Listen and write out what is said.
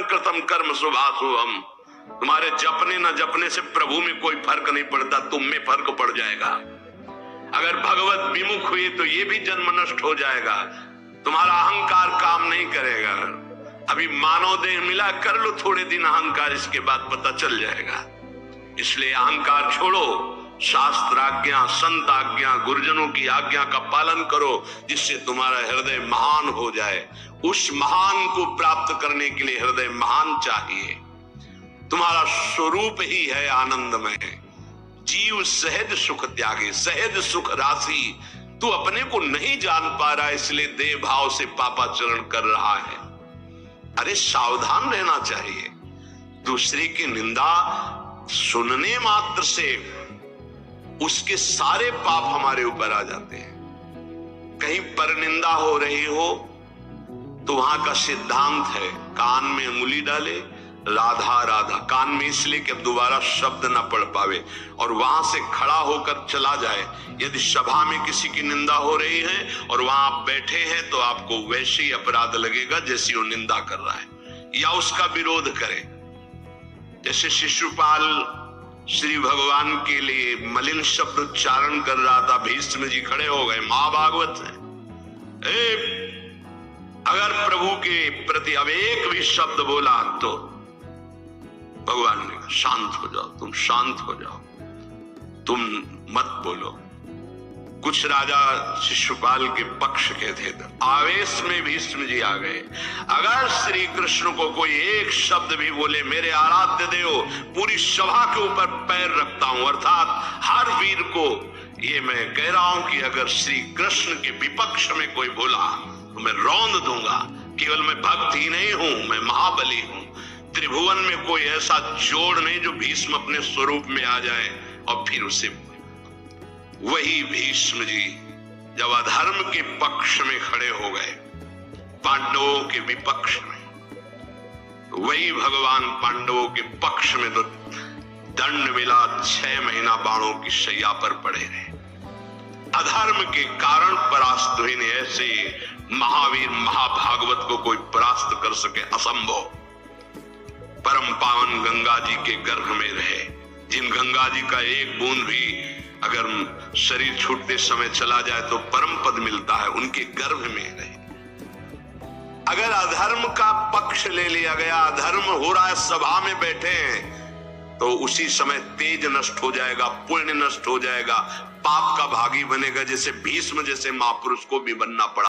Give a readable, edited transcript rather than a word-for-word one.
कृतम कर्म शुभाशुभम। तुम्हारे जपने न जपने से प्रभु में कोई फर्क नहीं पड़ता, तुम में फर्क पड़ जाएगा। अगर भगवत विमुख हुए तो ये भी जन्म नष्ट हो जाएगा, तुम्हारा अहंकार काम नहीं करेगा। अभी मानव देह मिला, कर लो थोड़े दिन अहंकार, इसके बाद पता चल जाएगा। इसलिए अहंकार छोड़ो, शास्त्र आज्ञा, संत आज्ञा, गुरुजनों की आज्ञा का पालन करो, जिससे तुम्हारा हृदय महान हो जाए। उस महान को प्राप्त करने के लिए हृदय महान चाहिए। तुम्हारा स्वरूप ही है आनंदमय। जीव सहज सुख त्यागे, सहज सुख राशि। तू अपने को नहीं जान पा रहा, इसलिए देह भाव से पापाचरण कर रहा है। अरे सावधान रहना चाहिए। दूसरे की निंदा सुनने मात्र से उसके सारे पाप हमारे ऊपर आ जाते हैं। कहीं पर निंदा हो रही हो तो वहां का सिद्धांत है, कान में अंगुली डाले, राधा राधा, कान में इसलिए कि अब दोबारा शब्द ना पढ़ पावे, और वहां से खड़ा होकर चला जाए। यदि सभा में किसी की निंदा हो रही है और वहां आप बैठे हैं तो आपको वैसे ही अपराध लगेगा जैसी वो निंदा कर रहा है, या उसका विरोध करे। जैसे शिशुपाल श्री भगवान के लिए मलिन शब्द उच्चारण कर रहा था, भीष्म जी खड़े हो गए, महाभागवत है। अगर प्रभु के प्रति अब एक भी शब्द बोला तो भगवान ने कहा शांत हो जाओ, तुम शांत हो जाओ, तुम मत बोलो। कुछ राजा शिशुपाल के पक्ष के थे, तो आवेश में भीष्म जी आ गए। अगर श्री कृष्ण को कोई एक शब्द भी बोले, मेरे आराध्य देव, पूरी सभा के ऊपर पैर रखता हूं, अर्थात हर वीर को ये मैं कह रहा हूं कि अगर श्री कृष्ण के विपक्ष में कोई बोला तो मैं रौंद दूंगा। केवल मैं भक्त ही नहीं हूं, मैं महाबली हूं। त्रिभुवन में कोई ऐसा जोड़ नहीं जो भीष्म अपने स्वरूप में आ जाए और फिर उसे। वही भीष्म जी जब अधर्म के पक्ष में खड़े हो गए, पांडवों के विपक्ष में, तो वही भगवान पांडवों के पक्ष में तो दंड मिला, 6 महीना बाणों की शैया पर पड़े रहे। अधर्म के कारण परास्त हुए। ऐसे महावीर महाभागवत को कोई परास्त कर सके, असंभव। परम पावन गंगा जी के गर्भ में रहे, जिन गंगा जी का एक बूंद भी अगर शरीर छूटते समय चला जाए तो परम पद मिलता है, उनके गर्भ में रहे। अगर अधर्म का पक्ष ले लिया गया, अधर्म हो रहा है, सभा में बैठे हैं, तो उसी समय तेज नष्ट हो जाएगा, पुण्य नष्ट हो जाएगा, पाप का भागी बनेगा। जैसे भीष्म जैसे महापुरुष को भी बनना पड़ा।